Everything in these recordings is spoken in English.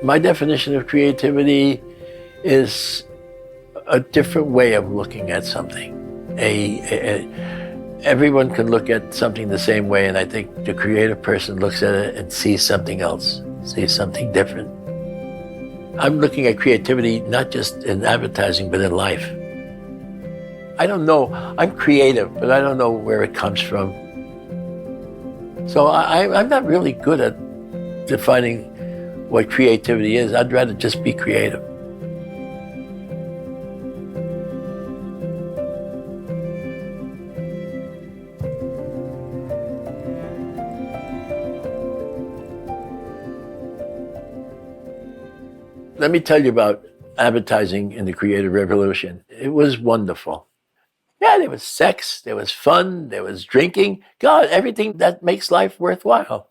My definition of creativity is a different way of looking at something. Everyone can look at something the same way, and I think the creative person looks at it and sees something else, sees something different. I'm looking at creativity not just in advertising, but in life. I don't know, I'm creative, but I don't know where it comes from. So I'm not really good at defining what creativity is. I'd rather just be creative. Let me tell you about advertising in the creative revolution. It was wonderful. Yeah, there was sex, there was fun, there was drinking. God, everything that makes life worthwhile.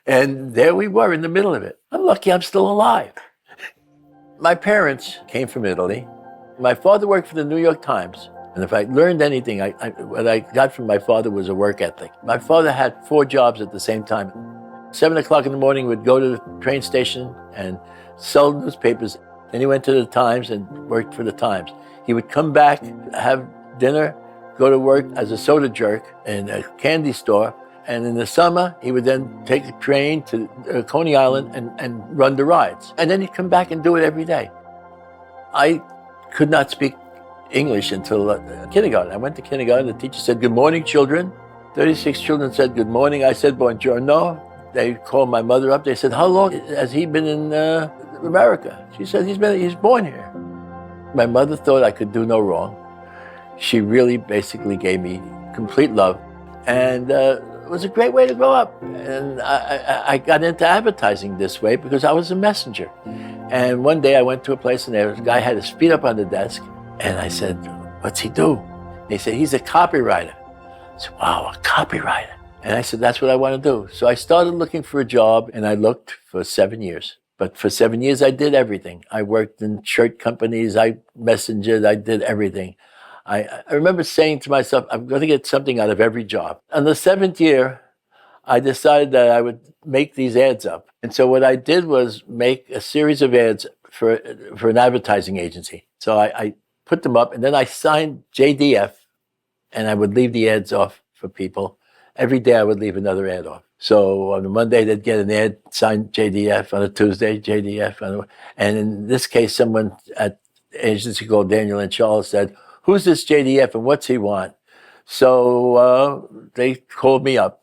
And there we were in the middle of it. I'm lucky I'm still alive. My parents came from Italy. My father worked for the New York Times. And if I learned anything, what I got from my father was a work ethic. My father had 4 jobs at the same time. 7 o'clock in the morning, would go to the train station and sell newspapers. Then he went to the Times and worked for the Times. He would come back, have dinner, go to work as a soda jerk in a candy store. And in the summer, he would then take a train to Coney Island and run the rides. And then he'd come back and do it every day. I could not speak English until kindergarten. I went to kindergarten. The teacher said, "Good morning, children." 36 children said, "Good morning." I said, "Buongiorno." They called my mother up. They said, "How long has he been in America?" She said, he's born here. My mother thought I could do no wrong. She really basically gave me complete love. And it was a great way to grow up. And I got into advertising this way because I was a messenger. And one day I went to a place and there was a guy had his feet up on the desk. And I said, "What's he do?" They said, "He's a copywriter." I said, "Wow, a copywriter." And I said, "That's what I want to do." So I started looking for a job, and I looked for 7 years. But for 7 years, I did everything. I worked in shirt companies, I messengered, I did everything. I remember saying to myself, I'm going to get something out of every job. On the 7th year, I decided that I would make these ads up. And so what I did was make a series of ads for an advertising agency. So I put them up, and then I signed JDF, and I would leave the ads off for people. Every day I would leave another ad off. So on a Monday, they'd get an ad signed JDF. On a Tuesday, JDF. And in this case, someone at the agency called Daniel and Charles said, "Who's this JDF and what's he want?" So they called me up.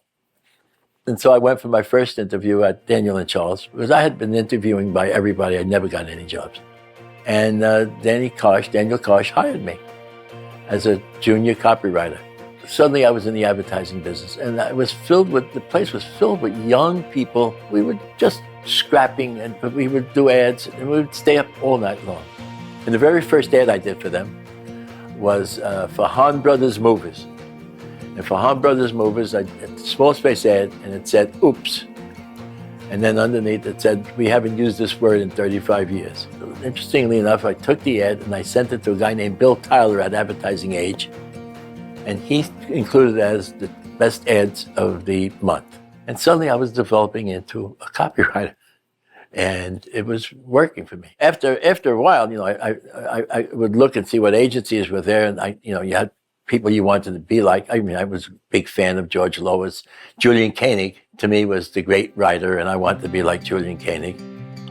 And so I went for my first interview at Daniel and Charles because I had been interviewing by everybody. I'd never gotten any jobs. And Daniel Kosh hired me as a junior copywriter. Suddenly I was in the advertising business, and the place was filled with young people. We were just scrapping, and we would do ads, and we would stay up all night long. And the very first ad I did for them was for Han Brothers Movies. And for Han Brothers Movies, I did a small space ad, and it said, "Oops." And then underneath it said, "We haven't used this word in 35 years. Interestingly enough, I took the ad and I sent it to a guy named Bill Tyler at Advertising Age. And he included it as the best ads of the month. And suddenly I was developing into a copywriter. And it was working for me. After a while, I would look and see what agencies were there. And you had people you wanted to be like. I mean, I was a big fan of George Lois. Julian Koenig, to me, was the great writer, and I wanted to be like Julian Koenig.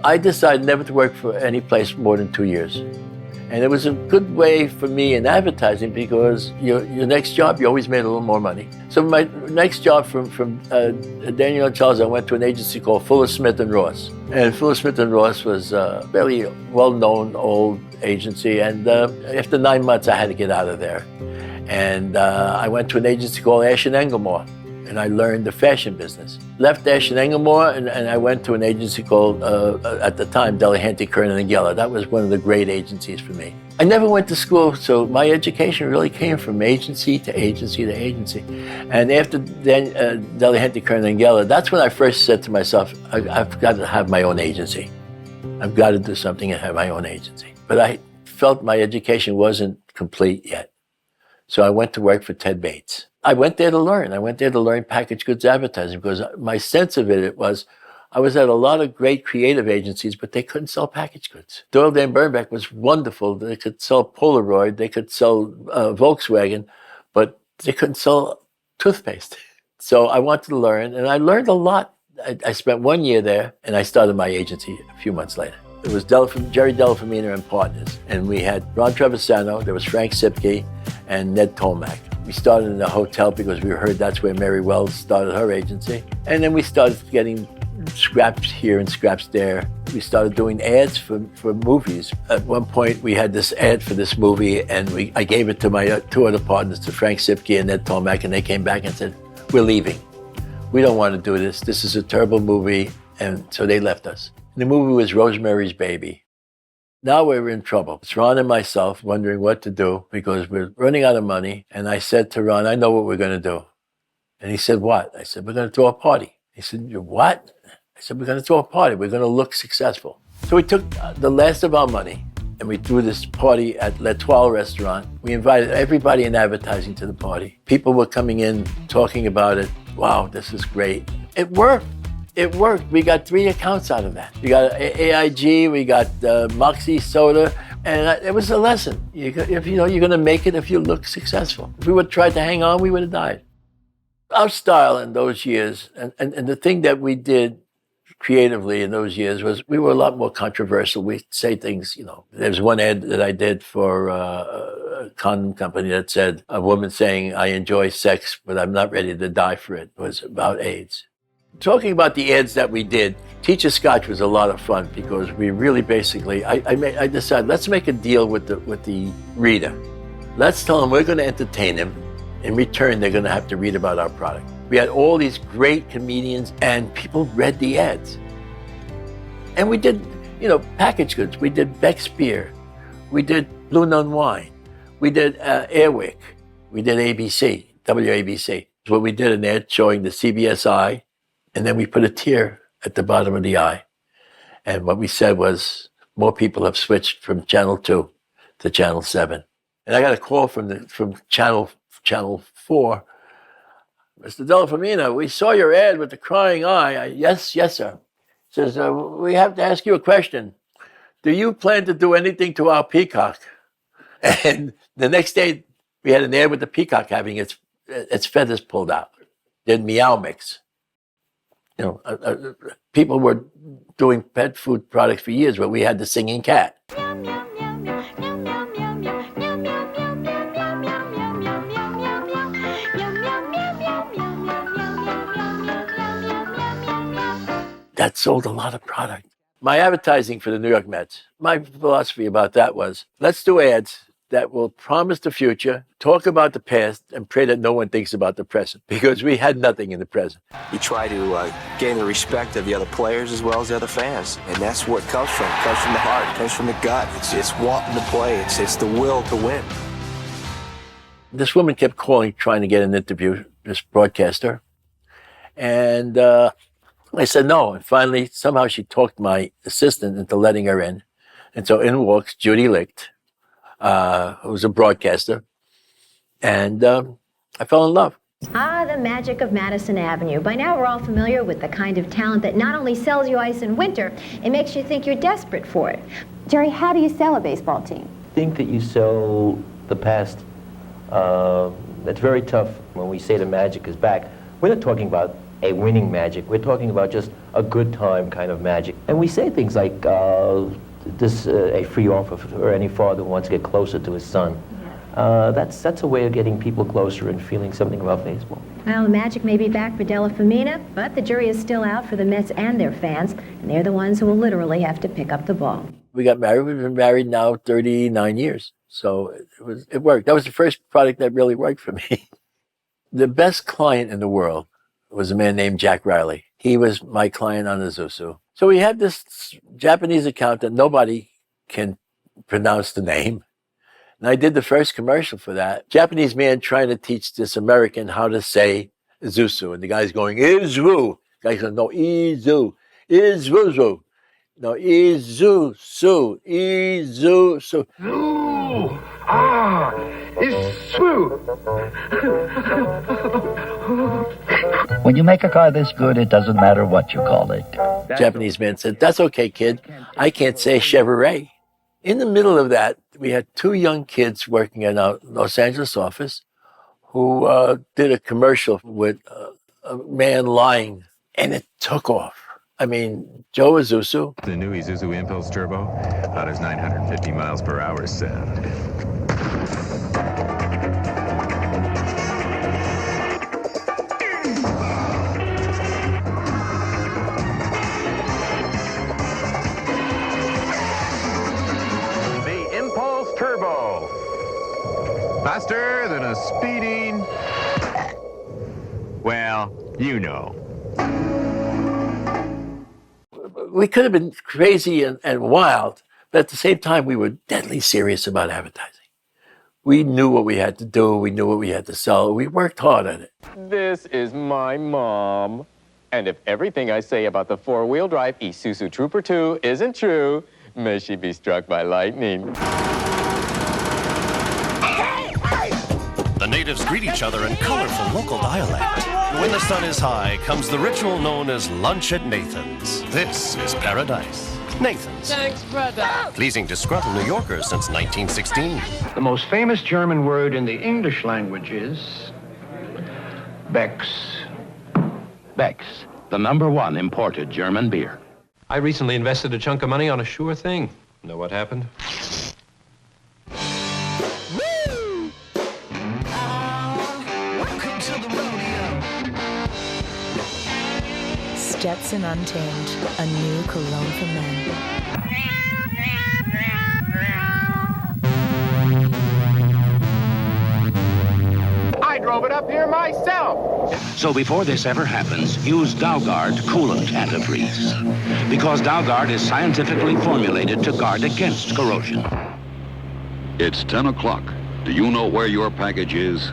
I decided never to work for any place more than 2 years. And it was a good way for me in advertising because your next job, you always made a little more money. So my next job from Daniel and Charles, I went to an agency called Fuller Smith and Ross. And Fuller Smith and Ross was a very well-known old agency. And after 9 months, I had to get out of there. And I went to an agency called Ash and Engelmore. And I learned the fashion business. Left Ash and Engelmore, and I went to an agency called, at the time, Della, Kernan and Della. That was one of the great agencies for me. I never went to school, so my education really came from agency to agency to agency. And after Della, Kernan and Della, that's when I first said to myself, I've got to have my own agency. I've got to do something and have my own agency. but I felt my education wasn't complete yet. So I went to work for Ted Bates. I went there to learn. I went there to learn packaged goods advertising because my sense of it was I was at a lot of great creative agencies, but they couldn't sell packaged goods. Doyle Dane Bernbeck was wonderful. They could sell Polaroid, they could sell Volkswagen, but they couldn't sell toothpaste. So I wanted to learn, and I learned a lot. I spent 1 year there, and I started my agency a few months later. It was Jerry Della, Femina and Partners, and we had Ron Trevisano, there was Frank Sipke, and Ned Tolmack. We started in a hotel because we heard that's where Mary Wells started her agency. And then we started getting scraps here and scraps there. We started doing ads for movies. At one point, we had this ad for this movie, and I gave it to my two other partners, to Frank Sipke and Ned Tolmack, and they came back and said, "We're leaving. We don't want to do this. This is a terrible movie." And so they left us. The movie was Rosemary's Baby. Now we're in trouble. It's Ron and myself wondering what to do because we're running out of money. And I said to Ron, "I know what we're going to do." And he said, "What?" I said, "We're going to throw a party." He said, "What?" I said, "We're going to throw a party. We're going to look successful." So we took the last of our money and we threw this party at L'Etoile restaurant. We invited everybody in advertising to the party. People were coming in talking about it. "Wow, this is great." It worked. It worked. We got 3 accounts out of that. We got AIG, we got Moxie Soda, and it was a lesson. You're going to make it if you look successful. If we would have tried to hang on, we would have died. Our style in those years, and the thing that we did creatively in those years was we were a lot more controversial. We'd say things, there's one ad that I did for a condom company that said, a woman saying, "I enjoy sex, but I'm not ready to die for it." It was about AIDS. Talking about the ads that we did, Teacher Scotch was a lot of fun because we really basically, I decided, let's make a deal with the reader. Let's tell them we're going to entertain them. In return, they're going to have to read about our product. We had all these great comedians and people read the ads. And we did, packaged goods. We did Beck's Beer. We did Blue Nun Wine. We did Airwick. We did ABC, WABC. What we did an ad showing the CBS eye, and then we put a tear at the bottom of the eye. And what we said was, more people have switched from Channel 2 to Channel 7. And I got a call from Channel 4. "Mr. Della Femina, we saw your ad with the crying eye." Yes, sir. Says, "We have to ask you a question. Do you plan to do anything to our peacock?" And the next day, we had an ad with the peacock having its feathers pulled out. Did Meow Mix. People were doing pet food products for years, but we had the singing cat. That sold a lot of product. My advertising for the New York Mets, my philosophy about that was, let's do ads that will promise the future, talk about the past, and pray that no one thinks about the present, because we had nothing in the present. You try to gain the respect of the other players as well as the other fans, and that's what comes from. It comes from the heart, it comes from the gut. It's wanting to play, it's the will to win. This woman kept calling, trying to get an interview, this broadcaster, and I said no, and finally, somehow she talked my assistant into letting her in, and so in walks Judy Licht, who was a broadcaster, and I fell in love. The magic of Madison Avenue. By now we're all familiar with the kind of talent that not only sells you ice in winter, it makes you think you're desperate for it. Jerry, how do you sell a baseball team? I think that you sell the past. It's very tough when we say the magic is back. We're not talking about a winning magic. We're talking about just a good time kind of magic. And we say things like, this a free offer for any father who wants to get closer to his son. That's a way of getting people closer and feeling something about baseball. Well, the magic may be back for Della Femina, but the jury is still out for the Mets and their fans, and they're the ones who will literally have to pick up the ball. We got married. We've been married now 39 years. So it worked. That was the first product that really worked for me. The best client in the world was a man named Jack Riley. He was my client on Azusa. So we had this Japanese account that nobody can pronounce the name. And I did the first commercial for that. Japanese man trying to teach this American how to say Azusa. And the guy's going, Izu. The guy's going, no, Izu. Izuzu. No, Izusu. Izusu. Ooh, ah, it's true. When you make a car this good, it doesn't matter what you call it. Japanese man said, "That's okay, kid. I can't say Chevrolet." In the middle of that, we had two young kids working in our Los Angeles office who did a commercial with a man lying, and it took off. I mean, Joe Isuzu. The new Isuzu Impulse Turbo, how does 950 miles per hour sound? The Impulse Turbo. Faster than a speeding... Well, you know. We could have been crazy and wild, but at the same time, we were deadly serious about advertising. We knew what we had to do. We knew what we had to sell. We worked hard at it. This is my mom. And if everything I say about the four-wheel drive Isuzu Trooper 2 isn't true, may she be struck by lightning. The natives greet each other in colorful local dialect. When the sun is high, comes the ritual known as lunch at Nathan's. This is paradise. Nathan's. Thanks, brother. Pleasing disgruntled New Yorkers since 1916. The most famous German word in the English language is Beck's. Beck's, the #1 imported German beer. I recently invested a chunk of money on a sure thing. Know what happened? Jetson Untamed, a new cologne for men. I drove it up here myself. So before this ever happens, use Dalgard coolant antifreeze. Because Dalgard is scientifically formulated to guard against corrosion. It's 10 o'clock. Do you know where your package is?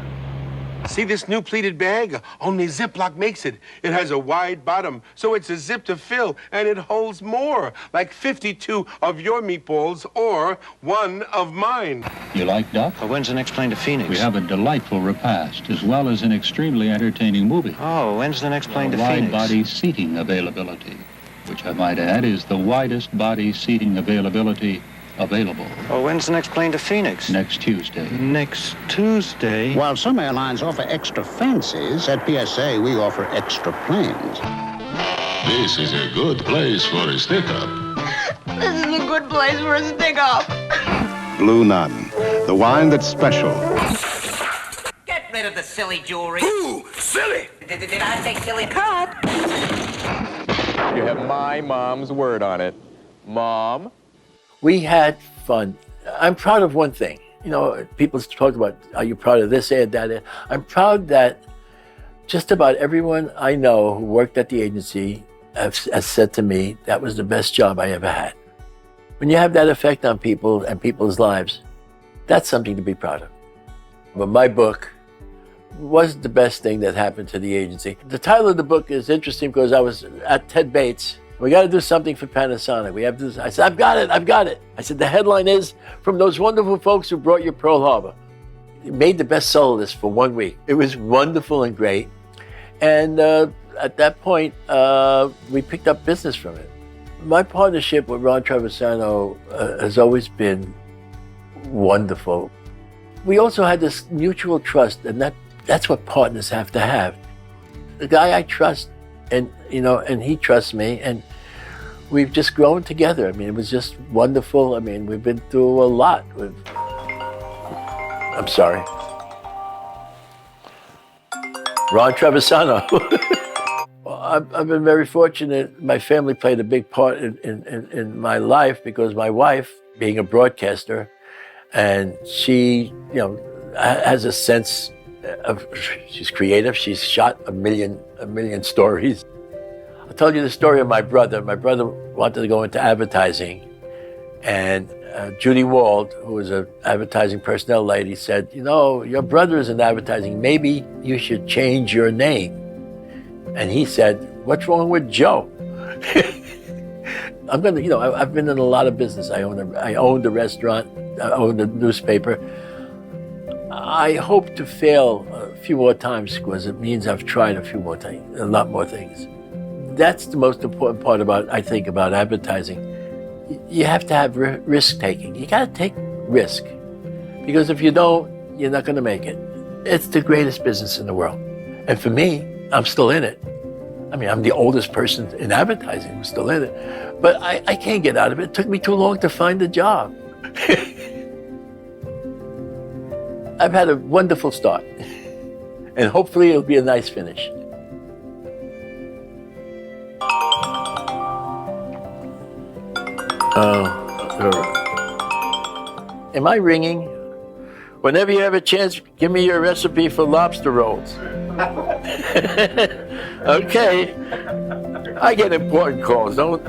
See this new pleated bag? Only Ziploc makes it. It has a wide bottom, so it's a zip to fill, and it holds more, like 52 of your meatballs or one of mine. You like duck? When's the next plane to Phoenix? We have a delightful repast, as well as an extremely entertaining movie. Oh, when's the next plane to Phoenix? Wide-body seating availability, which I might add is the widest body seating availability available. Oh, when's the next plane to Phoenix? Next Tuesday. Next Tuesday? While some airlines offer extra fancies, at PSA we offer extra planes. This is a good place for a stick-up. This is a good place for a stick-up. Blue Nun, the wine that's special. Get rid of the silly jewelry. Ooh, silly! Did I say silly? Cut! You have my mom's word on it. Mom? We had fun. I'm proud of one thing. You know, people talk about, are you proud of this ad, that ad? I'm proud that just about everyone I know who worked at the agency has said to me, that was the best job I ever had. When you have that effect on people and people's lives, that's something to be proud of. But my book was the best thing that happened to the agency. The title of the book is interesting because I was at Ted Bates. We got to do something for Panasonic. We have to. I said, I've got it. I said, the headline is, from those wonderful folks who brought you Pearl Harbor. It made the bestseller list for 1 week. It was wonderful and great. And at that point, we picked up business from it. My partnership with Ron Trevisano has always been wonderful. We also had this mutual trust, and that's what partners have to have. The guy I trust, and he trusts me, and we've just grown together. I mean, it was just wonderful. I mean, we've been through a lot. I'm sorry. Ron Trevisano. Well, I've been very fortunate. My family played a big part in my life because my wife, being a broadcaster, and she, has a sense of, she's creative. She's shot a million stories. I'll tell you the story of my brother. My brother wanted to go into advertising, and Judy Wald, who was an advertising personnel lady, said, your brother is in advertising. Maybe you should change your name. And he said, what's wrong with Joe? I'm going to, I've been in a lot of business. I owned a restaurant, I owned a newspaper. I hope to fail a few more times because it means I've tried a lot more things. That's the most important part about advertising. You have to have risk taking. You got to take risk, because if you don't, you're not going to make it. It's the greatest business in the world. And for me, I'm still in it. I mean, I'm the oldest person in advertising who's still in it. But I can't get out of it. It took me too long to find a job. I've had a wonderful start. And hopefully it'll be a nice finish. Am I ringing? Whenever you have a chance, give me your recipe for lobster rolls. Okay. I get important calls, don't